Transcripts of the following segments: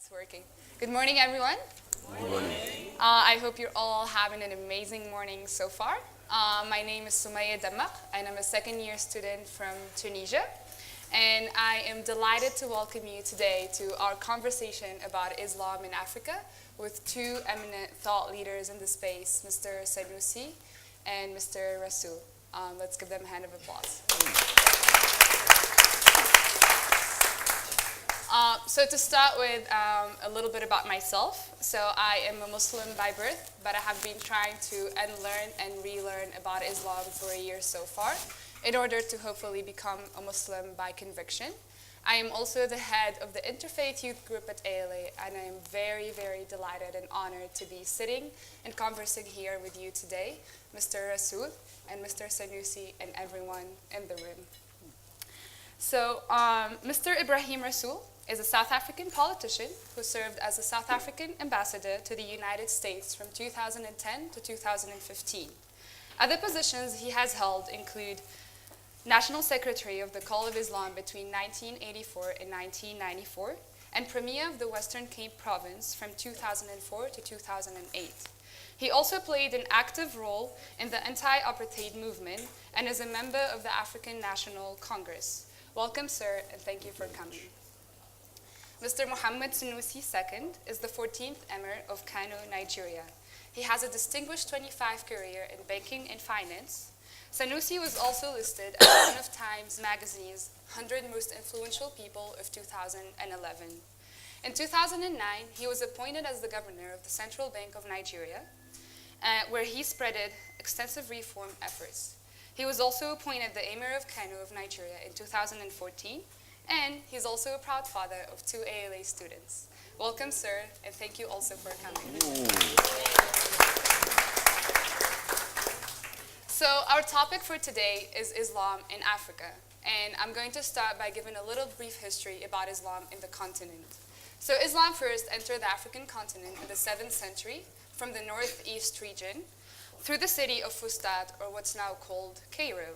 It's working. Good morning, everyone. Good morning. I hope you're all having an amazing morning so far. My name is Soumaya Dammak, and I'm a second-year student from Tunisia. And I am delighted to welcome you today to our conversation about Islam in Africa with two eminent thought leaders in the space, Mr. Sanusi and Mr. Rasool. Let's give them a hand of applause. So to start with a little bit about myself. So I am a Muslim by birth, but I have been trying to unlearn and relearn about Islam for a year so far in order to hopefully become a Muslim by conviction. I am also the head of the Interfaith Youth Group at ALA, and I am very, very delighted and honored to be sitting and conversing here with you today, Mr. Rasool and Mr. Sanusi and everyone in the room. So Mr. Ebrahim Rasool is a South African politician who served as a South African ambassador to the United States from 2010 to 2015. Other positions he has held include National Secretary of the Call of Islam between 1984 and 1994, and Premier of the Western Cape Province from 2004 to 2008. He also played an active role in the anti-apartheid movement and is a member of the African National Congress. Welcome, sir, and thank you for coming. Mr. Mohammed Sanusi II is the 14th Emir of Kano, Nigeria. He has a distinguished 25 career in banking and finance. Sanusi was also listed as one of Times Magazine's 100 Most Influential People of 2011. In 2009, he was appointed as the governor of the Central Bank of Nigeria, where he spreaded extensive reform efforts. He was also appointed the Emir of Kano of Nigeria in 2014, and he's also a proud father of two ALA students. Welcome, sir, and thank you also for coming. So our topic for today is Islam in Africa, and I'm going to start by giving a little brief history about Islam in the continent. So Islam first entered the African continent in the 7th century from the northeast region through the city of Fustat, or what's now called Cairo.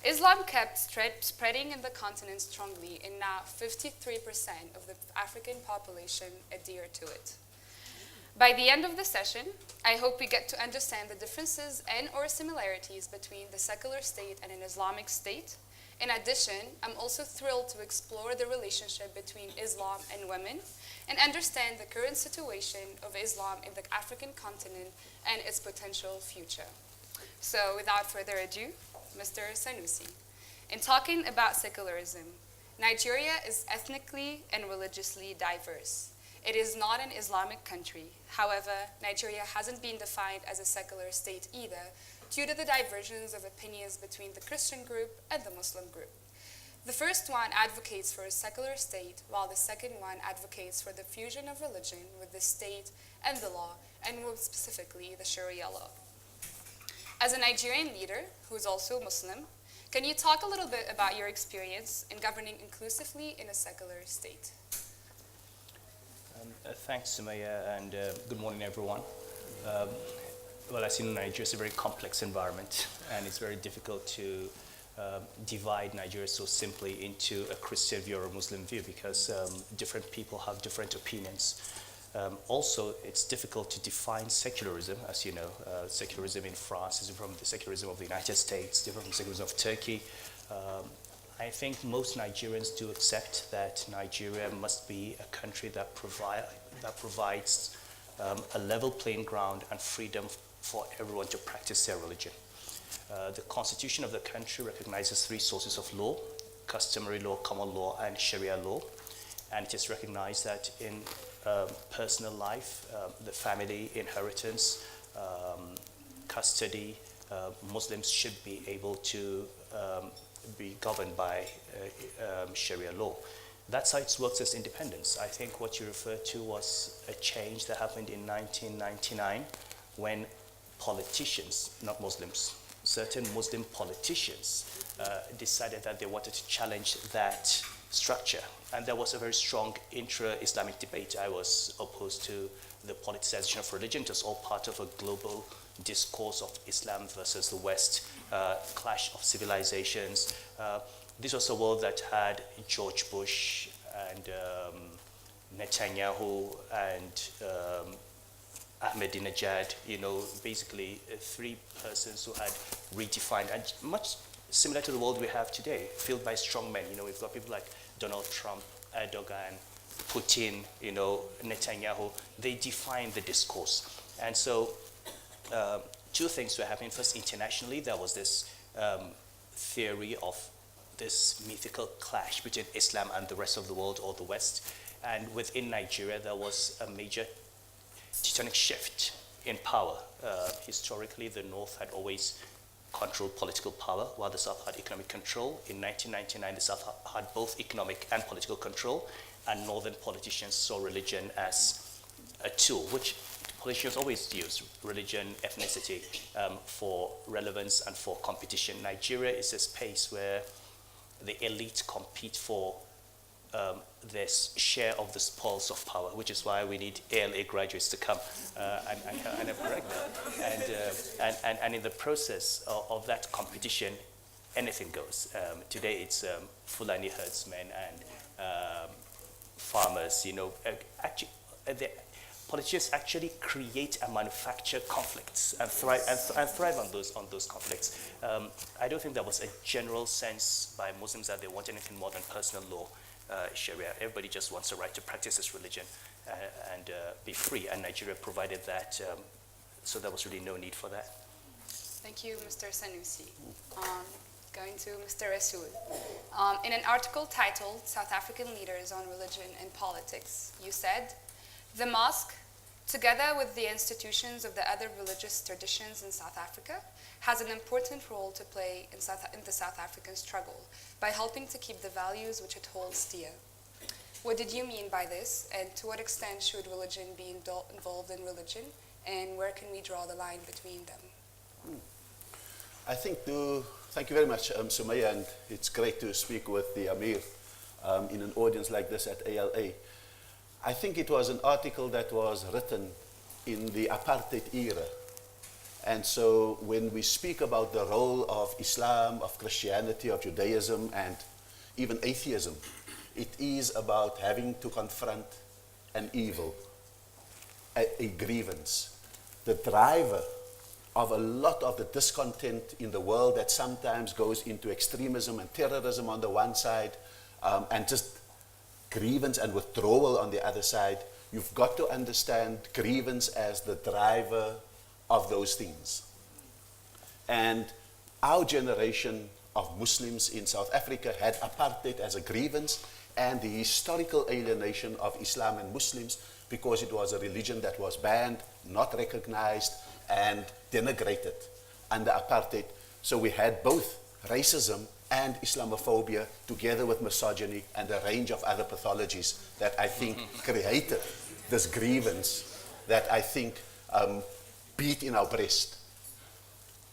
Islam kept spreading in the continent strongly, and now 53% of the African population adhere to it. By the end of the session, I hope we get to understand the differences and or similarities between the secular state and an Islamic state. In addition, I'm also thrilled to explore the relationship between Islam and women and understand the current situation of Islam in the African continent and its potential future. So without further ado, Mr. Sanusi. In talking about secularism, Nigeria is ethnically and religiously diverse. It is not an Islamic country. However, Nigeria hasn't been defined as a secular state either, due to the divergence of opinions between the Christian group and the Muslim group. The first one advocates for a secular state, while the second one advocates for the fusion of religion with the state and the law, and more specifically, the Sharia law. As a Nigerian leader who is also Muslim, can you talk a little bit about your experience in governing inclusively in a secular state? Thanks, Soumaya, and good morning, everyone. Well, as you know, Nigeria is a very complex environment, and it's very difficult to divide Nigeria so simply into a Christian view or a Muslim view, because different people have different opinions. Also, it's difficult to define secularism. As you know, secularism in France is different from the secularism of the United States, different from the secularism of Turkey. I think most Nigerians do accept that Nigeria must be a country that provides a level playing ground and freedom for everyone to practice their religion. The constitution of the country recognizes three sources of law: customary law, common law, and Sharia law. And it is recognized that in personal life, the family, inheritance, custody, Muslims should be able to be governed by Sharia law. That's how it works as independence. I think what you referred to was a change that happened in 1999 when politicians, not Muslims, certain Muslim politicians decided that they wanted to challenge that structure. And there was a very strong intra-Islamic debate. I was opposed to the politicization of religion. It was all part of a global discourse of Islam versus the West, clash of civilizations. This was a world that had George Bush and Netanyahu and Ahmadinejad, basically three persons who had redefined, and much similar to the world we have today, filled by strong men. We've got people like Donald Trump, Erdogan, Putin, Netanyahu. They define the discourse. And so two things were happening. First, internationally, there was this theory of this mythical clash between Islam and the rest of the world, or the West. And within Nigeria, there was a major tectonic shift in power. Historically, the North had always controlled political power, while the South had economic control. In 1999, the South had both economic and political control, and Northern politicians saw religion as a tool, which politicians always use, religion, ethnicity, for relevance and for competition. Nigeria is a space where the elite compete for their share of the spoils of power, which is why we need ALA graduates to come and correct that. And in the process of that competition, anything goes. Today it's Fulani herdsmen and farmers. Actually, politicians actually create and manufacture conflicts and thrive on those conflicts. I don't think there was a general sense by Muslims that they want anything more than personal law, Sharia. Everybody just wants the right to practice his religion and be free, and Nigeria provided that, so there was really no need for that. Thank you, Mr. Sanusi. Going to Mr. Rasool. In an article titled South African Leaders on Religion and Politics, you said, "The mosque, together with the institutions of the other religious traditions in South Africa, has an important role to play in the South African struggle by helping to keep the values which it holds dear." What did you mean by this, and to what extent should religion be involved in religion, and where can we draw the line between them? I think thank you very much, Soumaya, and it's great to speak with the Emir in an audience like this at ALA. I think it was an article that was written in the apartheid era. And so when we speak about the role of Islam, of Christianity, of Judaism, and even atheism, it is about having to confront an evil, a grievance. The driver of a lot of the discontent in the world that sometimes goes into extremism and terrorism on the one side, and just grievance and withdrawal on the other side. You've got to understand grievance as the driver of those things. And our generation of Muslims in South Africa had apartheid as a grievance and the historical alienation of Islam and Muslims, because it was a religion that was banned, not recognized, and denigrated under apartheid. So we had both racism and Islamophobia together with misogyny and a range of other pathologies that I think created this grievance that I think beat in our breast.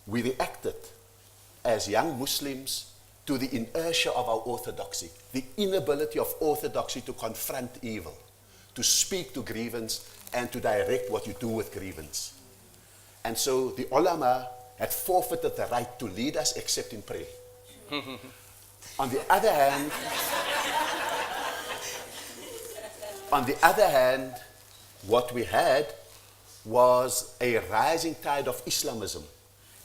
We reacted as young Muslims to the inertia of our orthodoxy, the inability of orthodoxy to confront evil, to speak to grievance, and to direct what you do with grievance. And so the ulama had forfeited the right to lead us except in prayer. On the other hand, what we had was a rising tide of Islamism.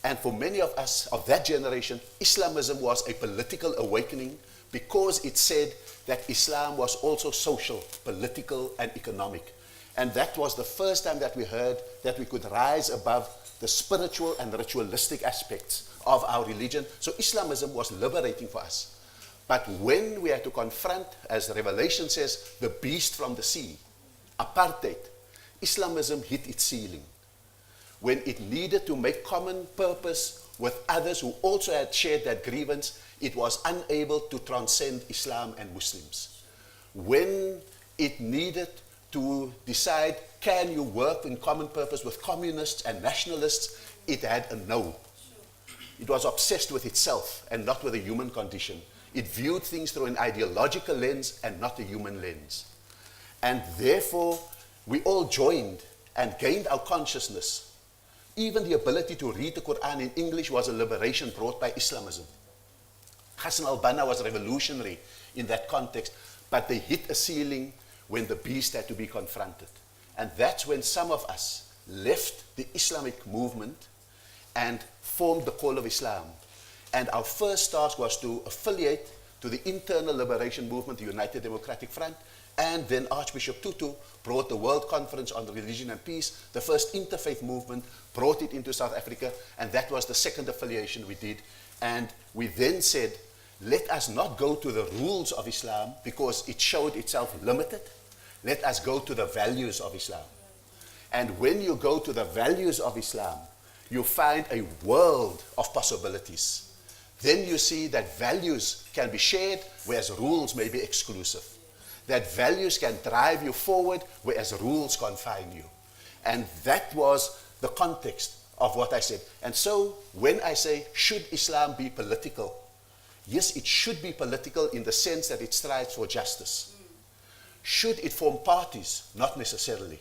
And for many of us of that generation, Islamism was a political awakening because it said that Islam was also social, political, and economic. And that was the first time that we heard that we could rise above the spiritual and ritualistic aspects of our religion. So Islamism was liberating for us. But when we had to confront, as Revelation says, the beast from the sea, apartheid, Islamism hit its ceiling. When it needed to make common purpose with others who also had shared that grievance, it was unable to transcend Islam and Muslims. When it needed to decide, can you work in common purpose with communists and nationalists, it had a no. It was obsessed with itself and not with the human condition. It viewed things through an ideological lens and not a human lens. And therefore, we all joined and gained our consciousness. Even the ability to read the Quran in English was a liberation brought by Islamism. Hassan al-Banna was revolutionary in that context, but they hit a ceiling when the beast had to be confronted. And that's when some of us left the Islamic movement and formed the Call of Islam. And our first task was to affiliate to the Internal Liberation Movement, the United Democratic Front, and then Archbishop Tutu brought the World Conference on Religion and Peace, the first interfaith movement, brought it into South Africa, and that was the second affiliation we did. And we then said, let us not go to the rules of Islam because it showed itself limited. Let us go to the values of Islam. And when you go to the values of Islam, you find a world of possibilities. Then you see that values can be shared, whereas rules may be exclusive. That values can drive you forward, whereas rules confine you. And that was the context of what I said. And so when I say, should Islam be political? Yes, it should be political in the sense that it strives for justice. Should it form parties? Not necessarily.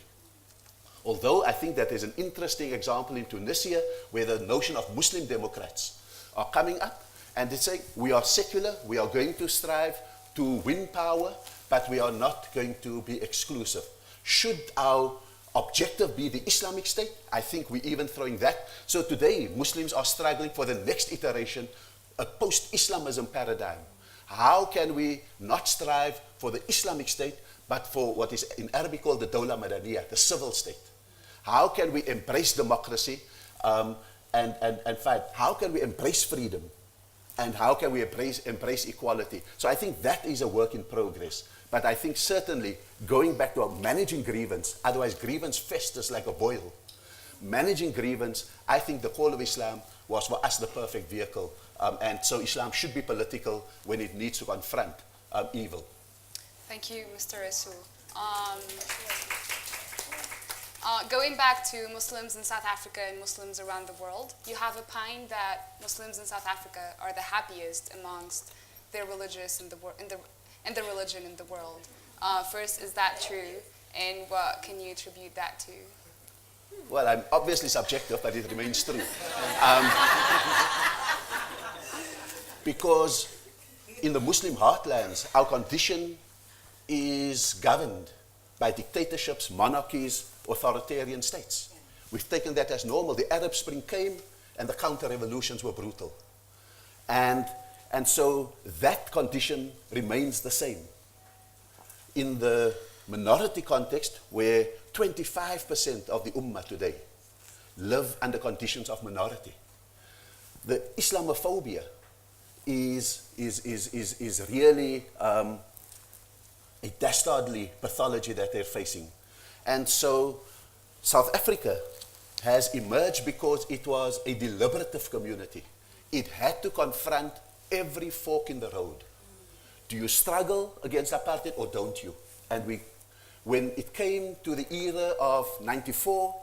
Although I think that there's an interesting example in Tunisia where the notion of Muslim Democrats are coming up and they say, we are secular, we are going to strive to win power, but we are not going to be exclusive. Should our objective be the Islamic State? I think we're even throwing that. So today, Muslims are struggling for the next iteration, a post-Islamism paradigm. How can we not strive for the Islamic State, but for what is in Arabic called the Dawla Madaniyah, the civil state? How can we embrace democracy and fight? How can we embrace freedom? And how can we embrace equality? So I think that is a work in progress. But I think certainly going back to managing grievance, otherwise grievance festers like a boil. Managing grievance, I think the Call of Islam was for us the perfect vehicle. And so Islam should be political when it needs to confront evil. Thank you, Mr. Rasool. Going back to Muslims in South Africa and Muslims around the world, you have opined that Muslims in South Africa are the happiest amongst their religious in the religion in the world. First, is that true? And what can you attribute that to? Well, I'm obviously subjective, but it remains true. Because in the Muslim heartlands, our condition is governed by dictatorships, monarchies, authoritarian states. We've taken that as normal. The Arab Spring came and the counter-revolutions were brutal. And so that condition remains the same. In the minority context, where 25% of the Ummah today live under conditions of minority, the Islamophobia is really a dastardly pathology that they're facing. And so South Africa has emerged because it was a deliberative community. It had to confront every fork in the road. Do you struggle against apartheid or don't you? And when it came to the era of 94,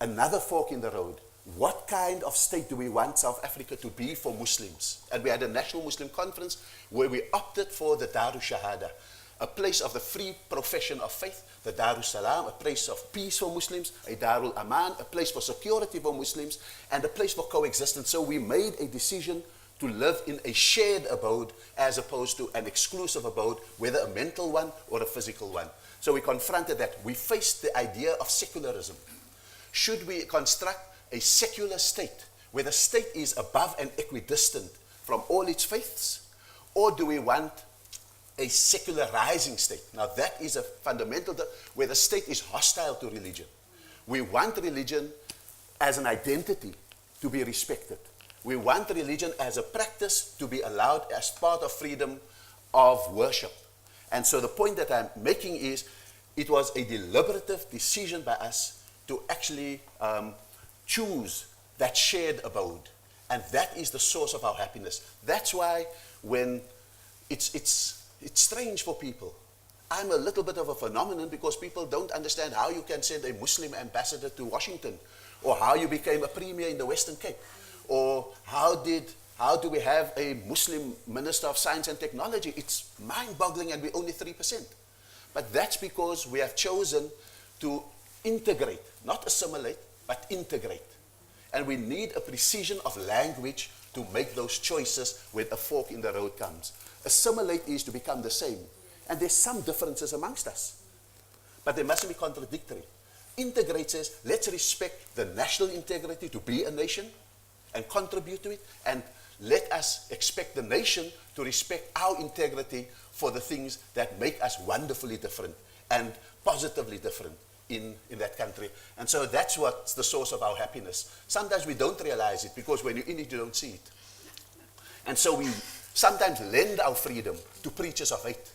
another fork in the road. What kind of state do we want South Africa to be for Muslims? And we had a National Muslim Conference where we opted for the Darul Shahada, a place of the free profession of faith, the Darul Salam, a place of peace for Muslims, a Darul Aman, a place for security for Muslims, and a place for coexistence. So we made a decision to live in a shared abode as opposed to an exclusive abode, whether a mental one or a physical one. So we confronted that. We faced the idea of secularism. Should we construct a secular state where the state is above and equidistant from all its faiths? Or do we want a secularizing state? Now that is a fundamental, where the state is hostile to religion. We want religion as an identity to be respected. We want religion as a practice to be allowed as part of freedom of worship. And so the point that I'm making is, it was a deliberative decision by us to actually choose that shared abode. And that is the source of our happiness. That's why when it's strange for people. I'm a little bit of a phenomenon because people don't understand how you can send a Muslim ambassador to Washington, or how you became a premier in the Western Cape, or how do we have a Muslim Minister of Science and Technology? It's mind-boggling, and we're only 3%. But that's because we have chosen to integrate, not assimilate, but integrate. And we need a precision of language to make those choices when a fork in the road comes. Assimilate is to become the same. and there's some differences amongst us. But they mustn't be contradictory. Integrate says, let's respect the national integrity to be a nation and contribute to it, and let us expect the nation to respect our integrity for the things that make us wonderfully different and positively different in that country. And so that's what's the source of our happiness. Sometimes we don't realize it because when you're in it, you don't see it. And so we sometimes lend our freedom to preachers of hate.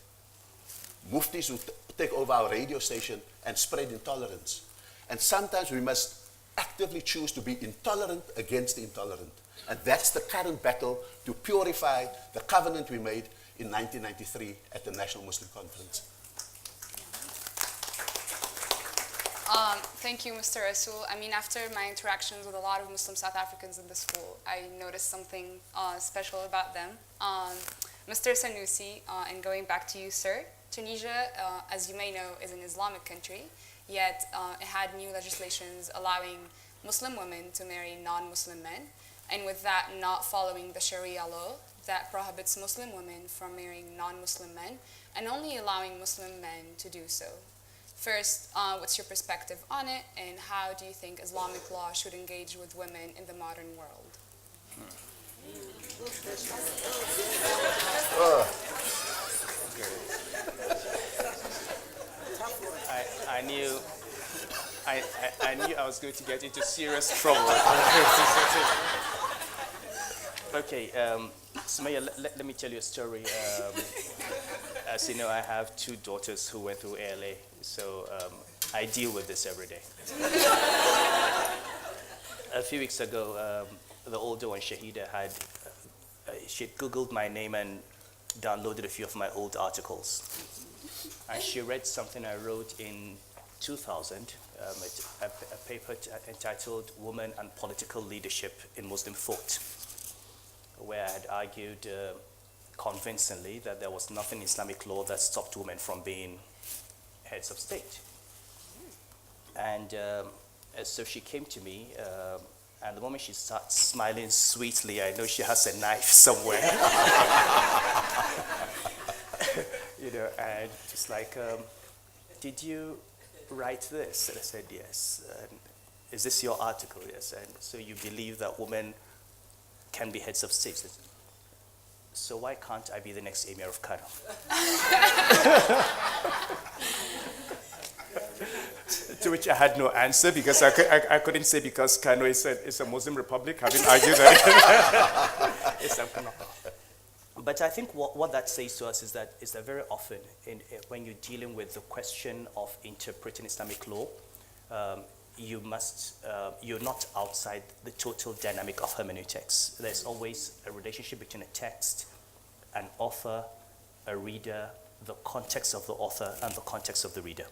Muftis who take over our radio station and spread intolerance. And sometimes we must actively choose to be intolerant against the intolerant. And that's the current battle to purify the covenant we made in 1993 at the National Muslim Conference. Thank you, Mr. Rasool. I mean, after my interactions with a lot of Muslim South Africans in the school, I noticed something special about them. Mr. Sanusi, and going back to you, sir, Tunisia, as you may know, is an Islamic country, yet it had new legislations allowing Muslim women to marry non-Muslim men, and with that not following the Sharia law that prohibits Muslim women from marrying non-Muslim men and only allowing Muslim men to do so. First, what's your perspective on it, and how do you think Islamic law should engage with women in the modern world? I knew I was going to get into serious trouble. Okay, Soumaya, let me tell you a story. As you know, I have two daughters who went through ALA, so I deal with this every day. A few weeks ago, the older one, Shahida, she'd Googled my name and downloaded a few of my old articles. And she read something I wrote in 2000, a paper entitled Women and Political Leadership in Muslim Thought, where I had argued convincingly that there was nothing in Islamic law that stopped women from being heads of state. And so she came to me, and the moment she starts smiling sweetly, I know she has a knife somewhere. You know, and it's like, did you write this? And I said, yes. And is this your article? Yes. And so you believe that women can be heads of state? So why can't I be the next Emir of Kano? To which I had no answer, because I couldn't say because Kano is a Muslim republic, having argued that it's But I think what that says to us is that very often when you're dealing with the question of interpreting Islamic law, you're not outside the total dynamic of hermeneutics. There's always a relationship between a text, an author, a reader, the context of the author, and the context of the reader.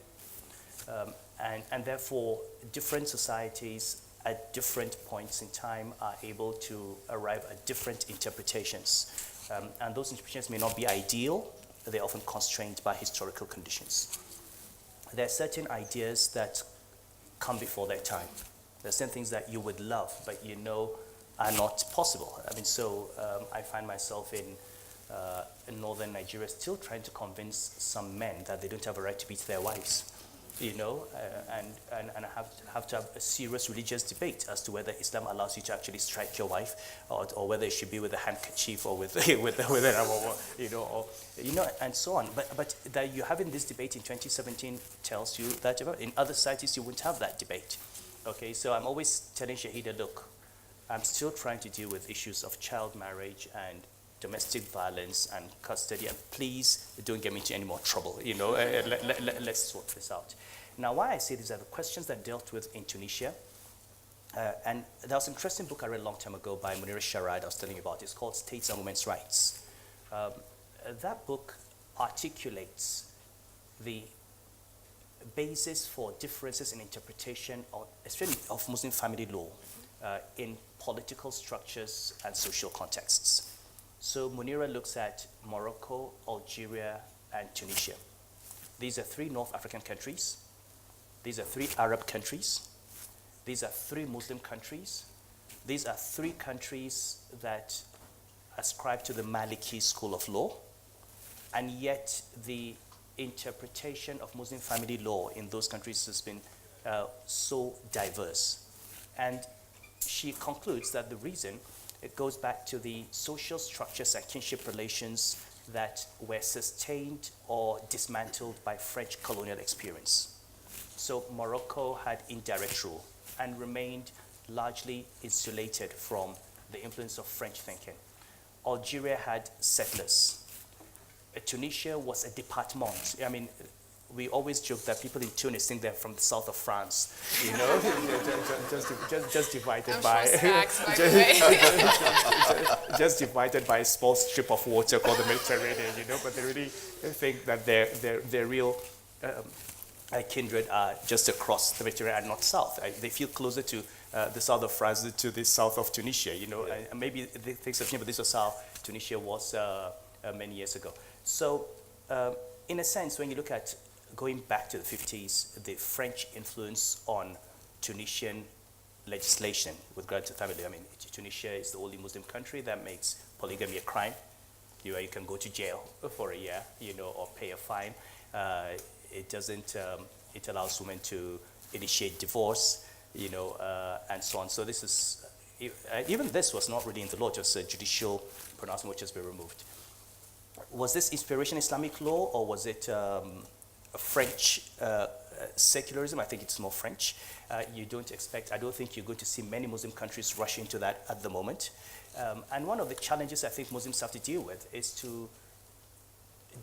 And therefore, different societies at different points in time are able to arrive at different interpretations. And those interpretations may not be ideal. They're often constrained by historical conditions. There are certain ideas that come before their time. There are certain things that you would love, but you know are not possible. I mean, so I find myself in northern Nigeria still trying to convince some men that they don't have a right to beat their wives. You know, and I have to have a serious religious debate as to whether Islam allows you to actually strike your wife, or whether it should be with a handkerchief or with and so on. But that you're having this debate in 2017 tells you that in other societies you wouldn't have that debate. Okay, so I'm always telling Shahida, look, I'm still trying to deal with issues of child marriage and domestic violence and custody, and please don't get me into any more trouble. You know, let's sort this out. Now, why I say these are the questions that dealt with in Tunisia, and there was an interesting book I read a long time ago by Munira Sharad I was telling you about. It's called States and Women's Rights. That book articulates the basis for differences in interpretation, especially of Muslim family law, in political structures and social contexts. So Munira looks at Morocco, Algeria, and Tunisia. These are 3 North African countries. These are 3 Arab countries. These are 3 Muslim countries. These are 3 countries that ascribe to the Maliki school of law. And yet the interpretation of Muslim family law in those countries has been so diverse. And she concludes that the reason, it goes back to the social structures and kinship relations that were sustained or dismantled by French colonial experience. So Morocco had indirect rule and remained largely insulated from the influence of French thinking. Algeria had settlers. Tunisia was a département. I mean, we always joke that people in Tunis think they're from the south of France, you know, just divided by just divided by a small strip of water called the Mediterranean, you know. But they really think that their real kindred are just across the Mediterranean and not south. They feel closer to the south of France than to the south of Tunisia, you know. Yeah. And maybe things have changed, but this was how Tunisia was many years ago. So, in a sense, when you look at going back to the 50s, the French influence on Tunisian legislation with regard to family. I mean, Tunisia is the only Muslim country that makes polygamy a crime. You can go to jail for a year, you know, or pay a fine. It doesn't. It allows women to initiate divorce, you know, and so on. So this is even this was not really in the law; just a judicial pronouncement which has been removed. Was this inspiration Islamic law, or was it French secularism? I think it's more French. You don't expect, I don't think you're going to see many Muslim countries rush into that at the moment. And one of the challenges I think Muslims have to deal with is to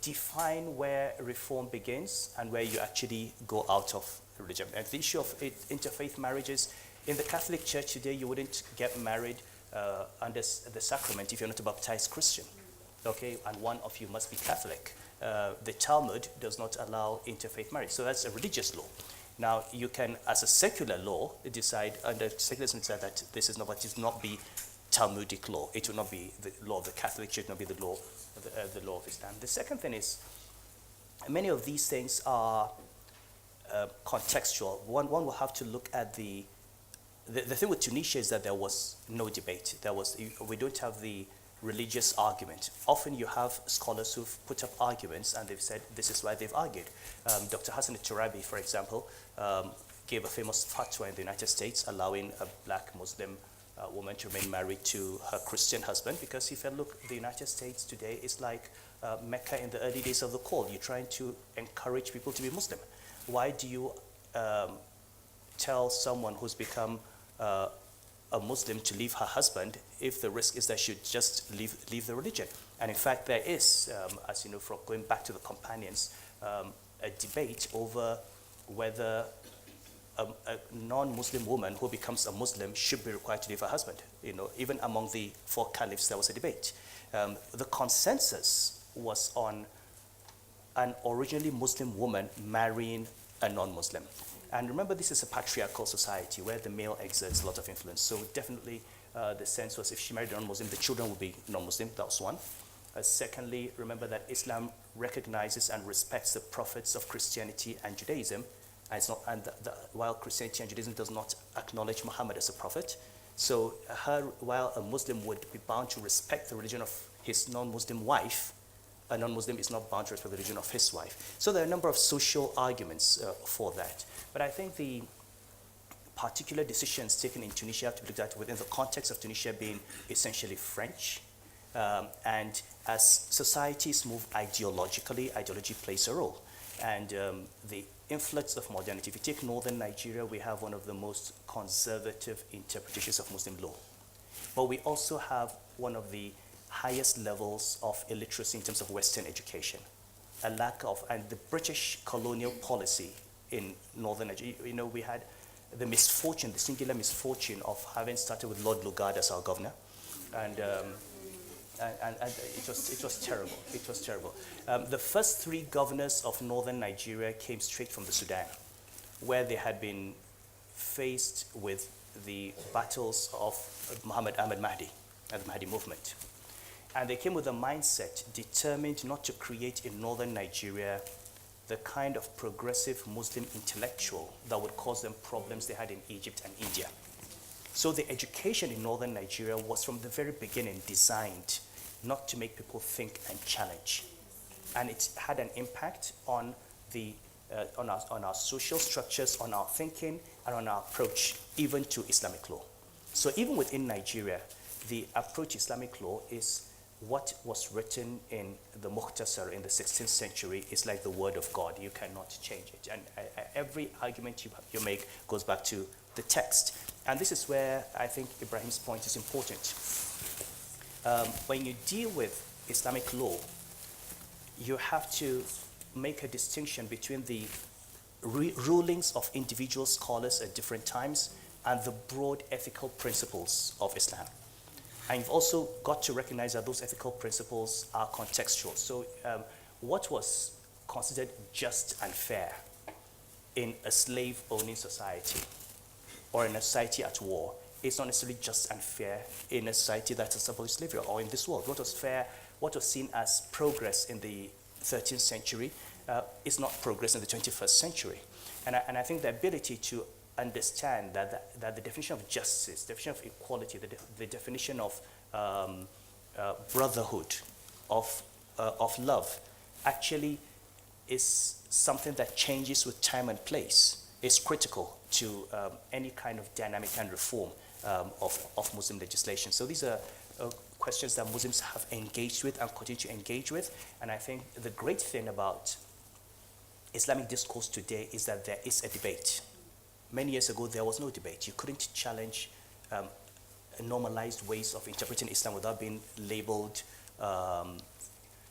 define where reform begins and where you actually go out of religion. And the issue of interfaith marriages, in the Catholic Church today, you wouldn't get married under the sacrament if you're not a baptized Christian. Okay, and one of you must be Catholic. The Talmud does not allow interfaith marriage, so that's a religious law. Now, you can, as a secular law, decide under secularism that this is not, but it will not be Talmudic law. It will not be the law of the Catholic Church, not be the law of Islam. The second thing is, many of these things are contextual. One will have to look at the thing with Tunisia is that there was no debate. We don't have the religious argument. Often you have scholars who've put up arguments and they've said this is why they've argued. Dr. Hassan al-Turabi, for example, gave a famous fatwa in the United States allowing a black Muslim woman to remain married to her Christian husband because he felt, look, the United States today is like Mecca in the early days of the call. You're trying to encourage people to be Muslim. Why do you tell someone who's become a Muslim to leave her husband if the risk is that she should just leave the religion? And in fact, there is, as you know, from going back to the companions, a debate over whether a non-Muslim woman who becomes a Muslim should be required to leave her husband. You know, even among the four caliphs, there was a debate. The consensus was on an originally Muslim woman marrying a non-Muslim. And remember, this is a patriarchal society where the male exerts a lot of influence. So definitely the sense was if she married a non-Muslim, the children would be non-Muslim. That was one. Secondly, remember that Islam recognizes and respects the prophets of Christianity and Judaism. And it's not, while Christianity and Judaism does not acknowledge Muhammad as a prophet. So while a Muslim would be bound to respect the religion of his non-Muslim wife, a non-Muslim is not bound to respect the religion of his wife. So there are a number of social arguments for that. But I think the particular decisions taken in Tunisia have to be looked at within the context of Tunisia being essentially French. And as societies move ideologically, ideology plays a role. And the influx of modernity, if you take northern Nigeria, we have one of the most conservative interpretations of Muslim law. But we also have one of the highest levels of illiteracy in terms of Western education. A lack of, and the British colonial policy in northern Nigeria, you know, we had the misfortune, the singular misfortune of having started with Lord Lugard as our governor. And it was terrible. It was terrible. The first three governors of northern Nigeria came straight from the Sudan, where they had been faced with the battles of Muhammad Ahmad Mahdi and the Mahdi movement. And they came with a mindset determined not to create in northern Nigeria the kind of progressive Muslim intellectual that would cause them problems they had in Egypt and India. So the education in northern Nigeria was from the very beginning designed not to make people think and challenge. and it had an impact on on our social structures, on our thinking, and on our approach even to Islamic law. So even within Nigeria, the approach to Islamic law is what was written in the Mukhtasar in the 16th century is like the word of God. You cannot change it. And every argument you make goes back to the text. And this is where I think Ebrahim's point is important. When you deal with Islamic law, you have to make a distinction between the rulings of individual scholars at different times and the broad ethical principles of Islam. And you've also got to recognize that those ethical principles are contextual. So what was considered just and fair in a slave-owning society or in a society at war is not necessarily just and fair in a society that has abolished slavery or in this world. What was fair, what was seen as progress in the 13th century is not progress in the 21st century. And I think the ability to understand that the definition of justice, the definition of equality, the definition of brotherhood, of love, actually is something that changes with time and place. It's critical to any kind of dynamic and reform of Muslim legislation. So these are questions that Muslims have engaged with and continue to engage with. And I think the great thing about Islamic discourse today is that there is a debate. Many years ago, there was no debate. You couldn't challenge normalized ways of interpreting Islam without being labeled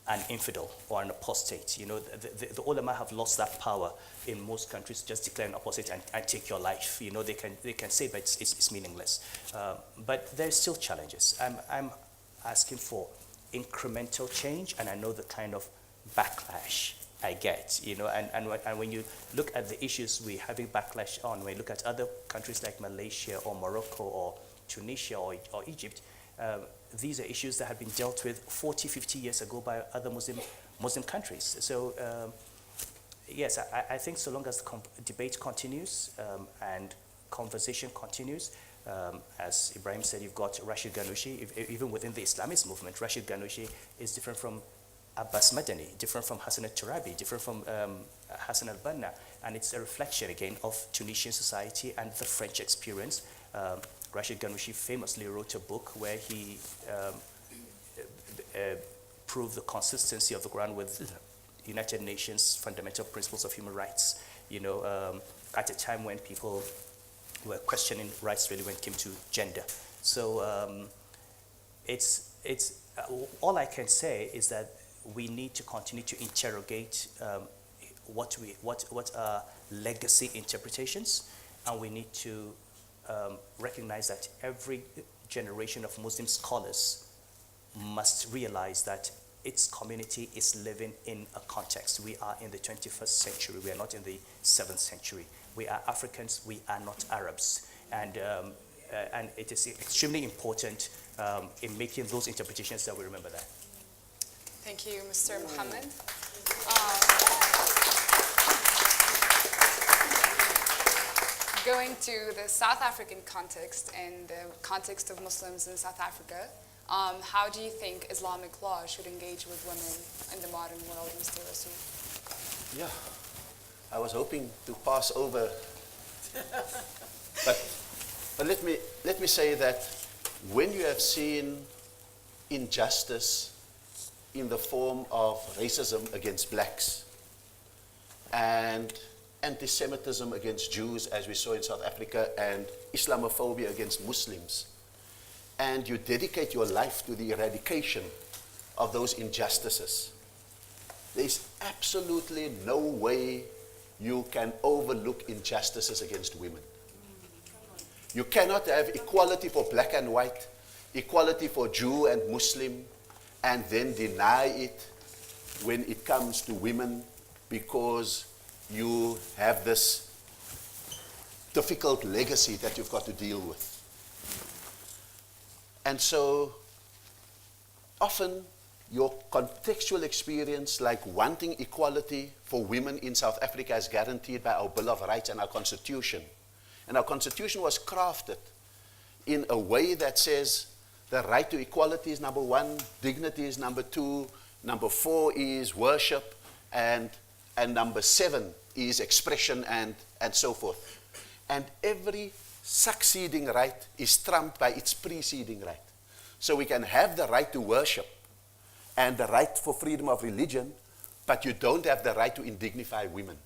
an infidel or an apostate. You know, the ulama have lost that power in most countries. Just declare an apostate and take your life. You know, they can say, but it's meaningless. But there's still challenges. I'm asking for incremental change, and I know the kind of backlash I get, you know, and when you look at the issues we're having backlash on, when you look at other countries like Malaysia or Morocco or Tunisia or Egypt, these are issues that have been dealt with 40, 50 years ago by other Muslim countries. So yes, I think so long as the debate continues and conversation continues, as Ebrahim said, you've got Rashid Ghanouchi. Even within the Islamist movement, Rashid Ghanouchi is different from Abbas Madani, different from Hassan al-Turabi, different from Hassan al-Banna, and it's a reflection again of Tunisian society and the French experience. Rashid Ghanouchi famously wrote a book where he proved the consistency of the Quran with United Nations fundamental principles of human rights, you know, at a time when people were questioning rights really when it came to gender. So it's all I can say is that we need to continue to interrogate what are legacy interpretations, and we need to recognize that every generation of Muslim scholars must realize that its community is living in a context. We are in the 21st century. We are not in the 7th century. We are Africans. We are not Arabs. And it is extremely important in making those interpretations that we remember that. Thank you, Mr. Mohammed. Going to the South African context and the context of Muslims in South Africa, how do you think Islamic law should engage with women in the modern world, Mr. Rasool? Yeah, I was hoping to pass over, but let me say that when you have seen injustice in the form of racism against blacks and anti-Semitism against Jews, as we saw in South Africa, and Islamophobia against Muslims, and you dedicate your life to the eradication of those injustices, there's absolutely no way you can overlook injustices against women. You cannot have equality for black and white, equality for Jew and Muslim, and then deny it when it comes to women because you have this difficult legacy that you've got to deal with. And so often your contextual experience, like wanting equality for women in South Africa, is guaranteed by our Bill of Rights and our Constitution. And our Constitution was crafted in a way that says the right to equality is number one, dignity is number two, Number 4 is worship. And number 7 is expression and so forth. And every succeeding right is trumped by its preceding right. So we can have the right to worship and the right for freedom of religion, but you don't have the right to indignify women.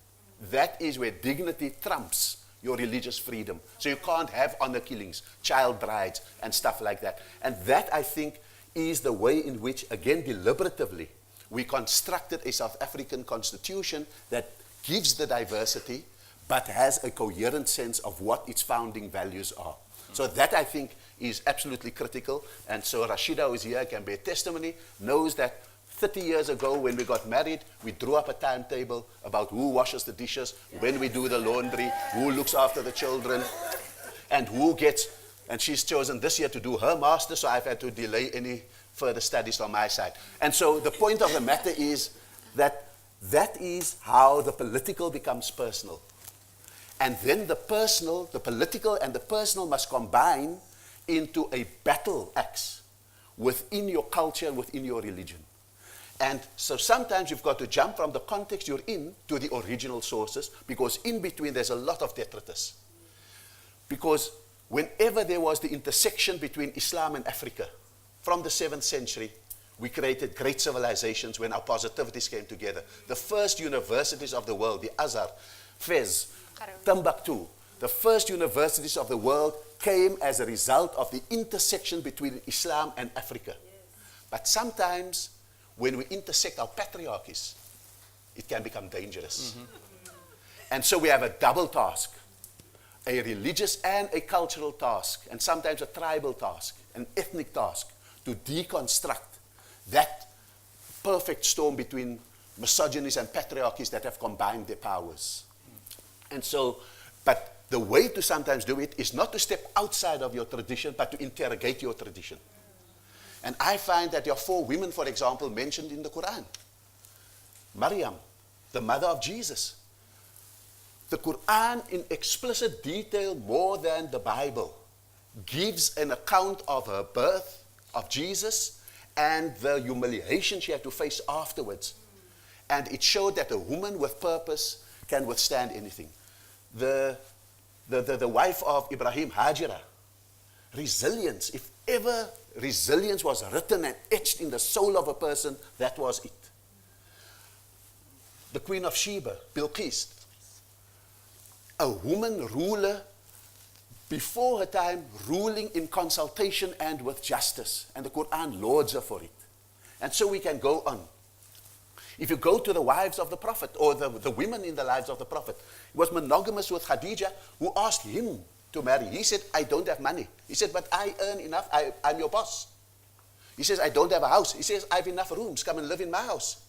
That is where dignity trumps your religious freedom. So you can't have honor killings, child brides, and stuff like that. And that, I think, is the way in which, again, deliberatively, we constructed a South African constitution that gives the diversity, but has a coherent sense of what its founding values are. So that, I think, is absolutely critical. And so Rashida, who is here, can bear testimony, knows that 30 years ago when we got married, we drew up a timetable about who washes the dishes, when we do the laundry, who looks after the children, and who gets, and she's chosen this year to do her master's, so I've had to delay any further studies on my side. And so the point of the matter is that that is how the political becomes personal. And then the personal, the political and the personal must combine into a battle axe within your culture, within your religion. And so sometimes you've got to jump from the context you're in to the original sources, because in between there's a lot of detritus. Because whenever there was the intersection between Islam and Africa, from the 7th century, we created great civilizations when our positivities came together. The first universities of the world, the Azhar, Fez, Timbuktu, the first universities of the world came as a result of the intersection between Islam and Africa. But sometimes, when we intersect our patriarchies, it can become dangerous. And so we have a double task, a religious and a cultural task, and sometimes a tribal task, an ethnic task, to deconstruct that perfect storm between misogynies and patriarchies that have combined their powers. And so, but the way to sometimes do it is not to step outside of your tradition, but to interrogate your tradition. And I find that there are 4 women, for example, mentioned in the Quran. Maryam, the mother of Jesus. The Quran, in explicit detail more than the Bible, gives an account of her birth, of Jesus, and the humiliation she had to face afterwards. And it showed that a woman with purpose can withstand anything. The wife of Ebrahim, Hajira, resilience. If ever resilience was written and etched in the soul of a person, that was it. The Queen of Sheba, Bilqis, a woman ruler before her time, ruling in consultation and with justice. And the Quran lauds her for it. And so we can go on. If you go to the wives of the Prophet, or the women in the lives of the Prophet, he was monogamous with Khadija, who asked him to marry. He said, I don't have money. He said, but I earn enough. I'm your boss. He says, I don't have a house. He says, I have enough rooms. Come and live in my house.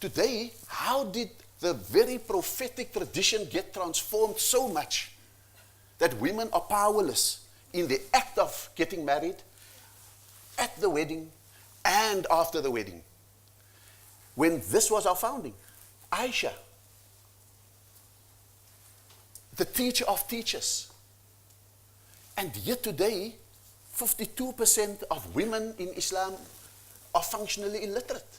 Today, how did the very prophetic tradition get transformed so much that women are powerless in the act of getting married, at the wedding, and after the wedding? When this was our founding, Aisha, the teacher of teachers. And yet today, 52% of women in Islam are functionally illiterate.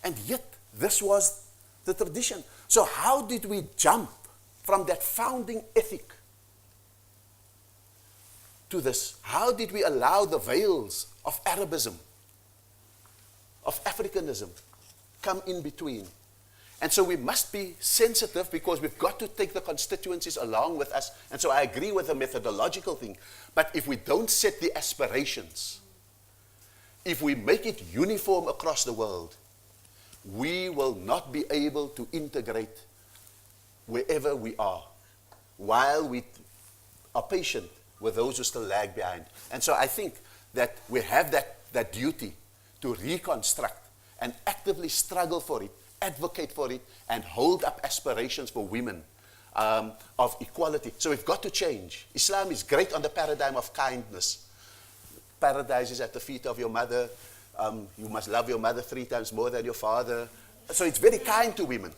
And yet, this was the tradition. So how did we jump from that founding ethic to this? How did we allow the veils of Arabism, of Africanism, come in between? And so we must be sensitive, because we've got to take the constituencies along with us. And so I agree with the methodological thing. But if we don't set the aspirations, if we make it uniform across the world, we will not be able to integrate wherever we are, while we are patient with those who still lag behind. And so I think that we have that duty to reconstruct and actively struggle for it, advocate for it, and hold up aspirations for women of equality. So we've got to change. Islam is great on the paradigm of kindness. Paradise is at the feet of your mother. You must love your mother 3 times more than your father. So it's very kind to women.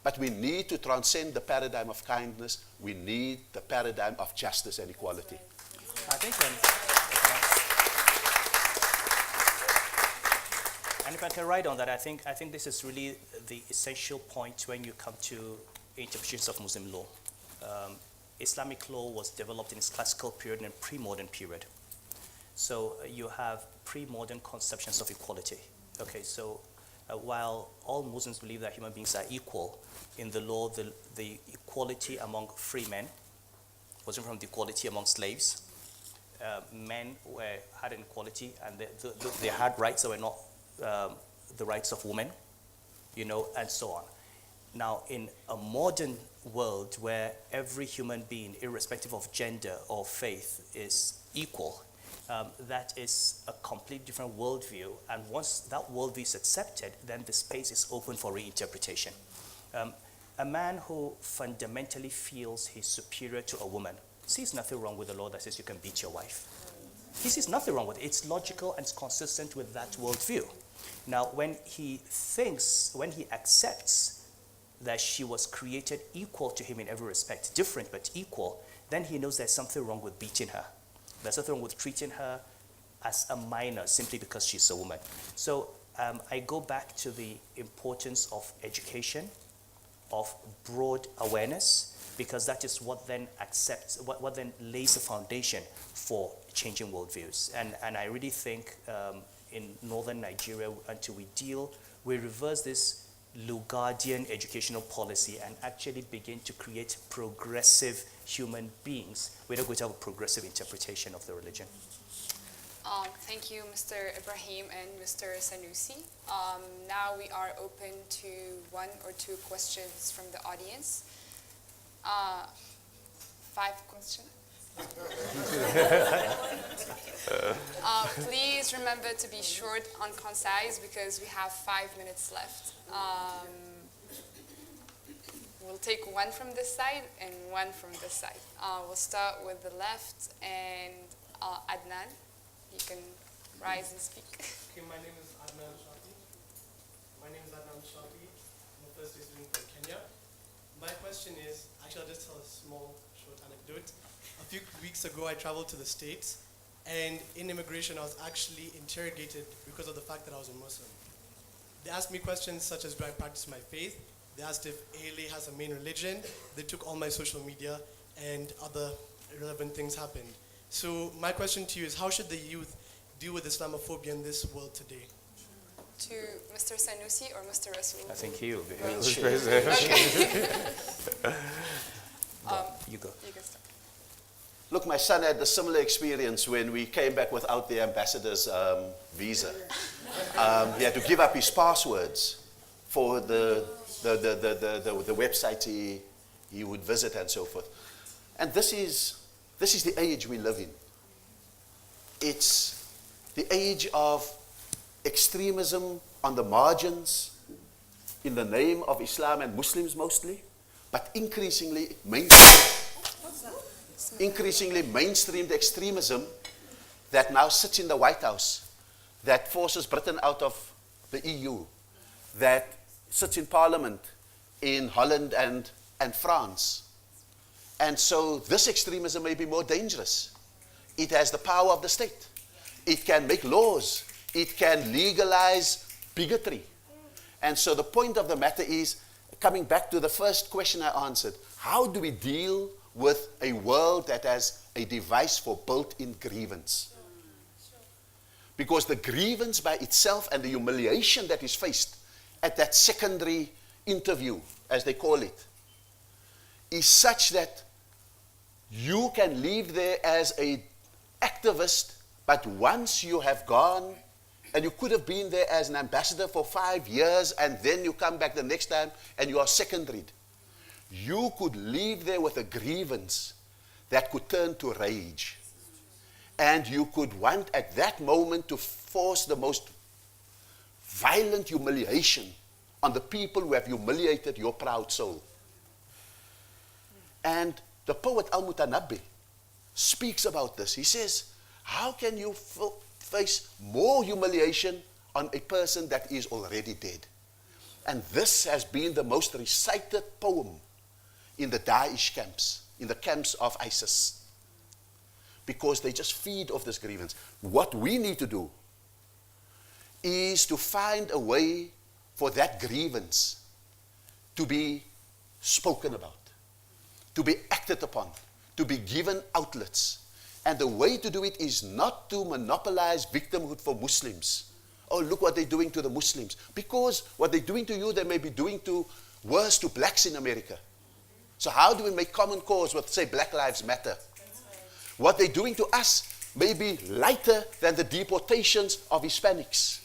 But we need to transcend the paradigm of kindness. We need the paradigm of justice and equality. I think And if I can write on that, I think this is really the essential point when you come to interpretations of Muslim law. Islamic law was developed in its classical period and pre-modern period. So you have pre-modern conceptions of equality. Okay, so while all Muslims believe that human beings are equal, in the law, the equality among free men wasn't from the equality among slaves. Men had an equality, and they had rights that were not the rights of women, you know, and so on. Now, in a modern world where every human being, irrespective of gender or faith, is equal, that is a completely different worldview. And once that worldview is accepted, then the space is open for reinterpretation. A man who fundamentally feels he's superior to a woman sees nothing wrong with the law that says you can beat your wife. He sees nothing wrong with it. It's logical and it's consistent with that worldview. Now, when he accepts that she was created equal to him in every respect, different but equal, then he knows there's something wrong with beating her. There's something wrong with treating her as a minor simply because she's a woman. So I go back to the importance of education, of broad awareness, because that is what then what then lays the foundation for changing worldviews. And I really think in northern Nigeria, until we reverse this Lugardian educational policy and actually begin to create progressive human beings, we're not going to have a progressive interpretation of the religion. Thank you, Mr. Ebrahim and Mr. Sanusi. Now we are open to 1 or 2 questions from the audience. 5 questions. Please remember to be short and concise because we have 5 minutes left. We'll take 1 from this side and 1 from this side. We'll start with the left and Adnan. You can rise and speak. Okay, my name is Adnan Shati. I'm a first year student from Kenya. My question is, actually I'll just tell a small, short anecdote. A few weeks ago I traveled to the States, and in immigration I was actually interrogated because of the fact that I was a Muslim. They asked me questions such as, do I practice my faith? They asked if ALA has a main religion. They took all my social media, and other irrelevant things happened. So my question to you is, how should the youth deal with Islamophobia in this world today? To Mr. Sanusi or Mr. Rasool? I think you. Okay. You go. You can start. Look, my son had a similar experience when we came back without the ambassador's visa. He had to give up his passwords for the website he would visit and so forth. And this is the age we live in. It's the age of extremism on the margins in the name of Islam and Muslims mostly, but increasingly mainstreamed extremism that now sits in the White House, that forces Britain out of the EU, that sits in Parliament in Holland and France. And so this extremism may be more dangerous. It has the power of the state. It can make laws. It can legalize bigotry. And so the point of the matter is, coming back to the first question I answered, how do we deal with a world that has a device for built-in grievance? Because the grievance by itself and the humiliation that is faced at that secondary interview, as they call it, is such that you can leave there as an activist, but once you have gone, and you could have been there as an ambassador for 5 years, and then you come back the next time and you are secondaried. You could leave there with a grievance that could turn to rage. And you could want at that moment to force the most violent humiliation on the people who have humiliated your proud soul. And the poet Al-Mutanabbi speaks about this. He says, how can you face more humiliation on a person that is already dead? And this has been the most recited poem in the Daesh camps, in the camps of ISIS, because they just feed off this grievance. What we need to do is to find a way for that grievance to be spoken about, to be acted upon, to be given outlets. And the way to do it is not to monopolize victimhood for Muslims. Oh, look what they're doing to the Muslims. Because what they're doing to you, they may be doing worse to blacks in America. So how do we make common cause with, say, Black Lives Matter? What they're doing to us may be lighter than the deportations of Hispanics.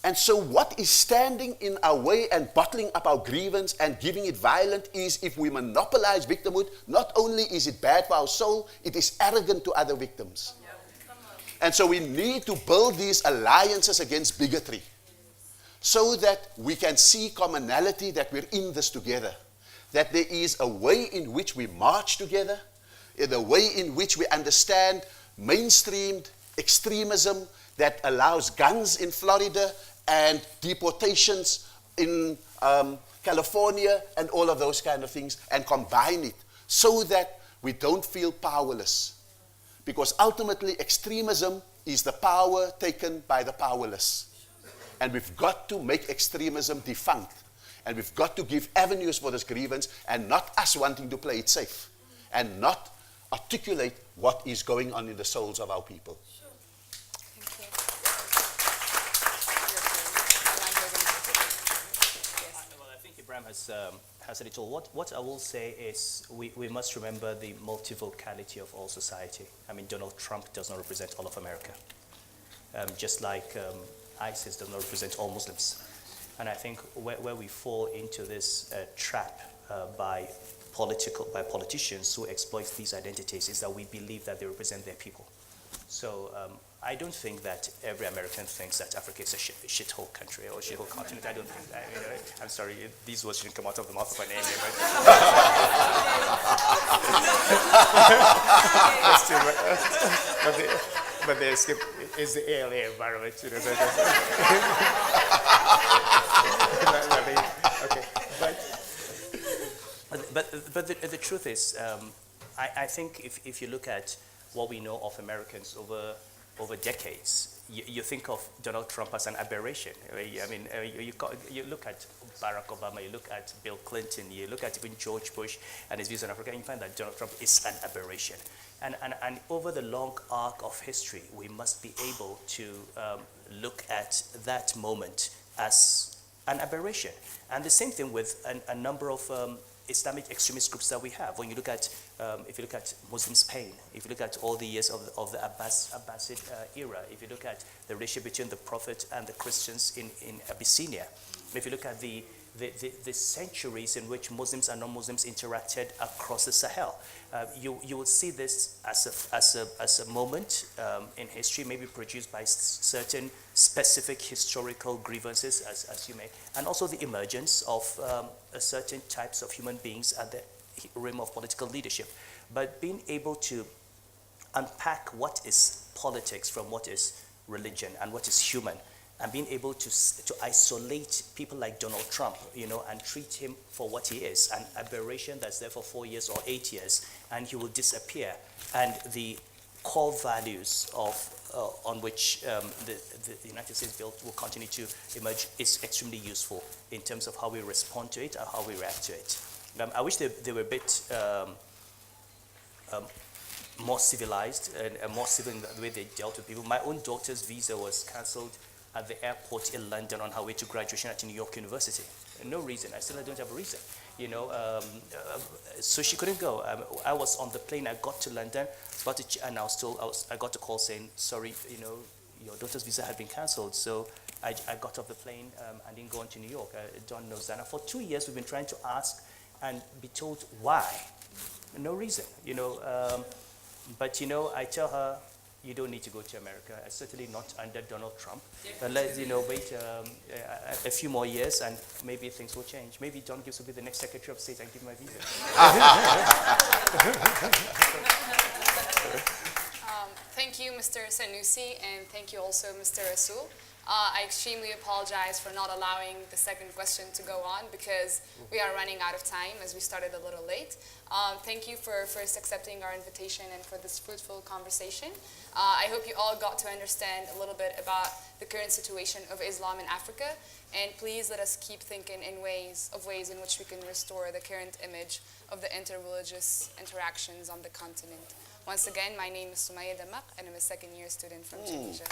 And so what is standing in our way and bottling up our grievance and giving it violent is if we monopolize victimhood, not only is it bad for our soul, it is arrogant to other victims. And so we need to build these alliances against bigotry so that we can see commonality, that we're in this together, that there is a way in which we march together, in a way in which we understand mainstreamed extremism that allows guns in Florida and deportations in California and all of those kind of things, and combine it so that we don't feel powerless. Because ultimately extremism is the power taken by the powerless. And we've got to make extremism defunct. And we've got to give avenues for this grievance, and not us wanting to play it safe and not articulate what is going on in the souls of our people. Well, I think Ebrahim has said it all. What I will say is we must remember the multivocality of all society. I mean, Donald Trump does not represent all of America, just like ISIS does not represent all Muslims. And I think where we fall into this trap by politicians who exploit these identities is that we believe that they represent their people. So I don't think that every American thinks that Africa is a shithole country or a shithole continent. I don't think that. I'm sorry, these words shouldn't come out of the mouth of an Emir, but it's the ALA environment. But the truth is, I think if you look at what we know of Americans over decades, you think of Donald Trump as an aberration. I mean, you look at Barack Obama, you look at Bill Clinton, you look at even George Bush and his views on Africa, and you find that Donald Trump is an aberration. And over the long arc of history, we must be able to look at that moment as an aberration. And the same thing with a number of Islamic extremist groups that we have. When you look at, if you look at Muslim Spain, if you look at all the years of the Abbasid era, if you look at the relationship between the Prophet and the Christians in Abyssinia, if you look at the centuries in which Muslims and non-Muslims interacted across the Sahel, you will see this as a moment in history, maybe produced by certain specific historical grievances, as you may, and also the emergence of certain types of human beings at the realm of political leadership. But being able to unpack what is politics from what is religion and what is human, and being able to isolate people like Donald Trump, and treat him for what he is, an aberration that's there for 4 years or 8 years, and he will disappear. And the core values on which the United States built will continue to emerge is extremely useful in terms of how we respond to it and how we react to it. I wish they were a bit more civilized and more civil in the way they dealt with people. My own daughter's visa was cancelled at the airport in London on her way to graduation at New York University. No reason. I still don't have a reason. So she couldn't go. I was on the plane. I got to London, and I got a call saying, sorry, your daughter's visa had been cancelled. So I got off the plane and didn't go on to New York. Don knows that. And for 2 years, we've been trying to ask and be told why. No reason, But, I tell her, you don't need to go to America, certainly not under Donald Trump. Let's, wait a few more years and maybe things will change. Maybe John Gibbs will be the next Secretary of State and give my visa. Thank you, Mr. Sanusi, and thank you also, Mr. Rasool. I extremely apologize for not allowing the second question to go on because we are running out of time as we started a little late. Thank you for first accepting our invitation and for this fruitful conversation. I hope you all got to understand a little bit about the current situation of Islam in Africa, and please let us keep thinking in ways in which we can restore the current image of the interreligious interactions on the continent. Once again, my name is Soumaya Dammak, and I'm a second-year student from Tunisia.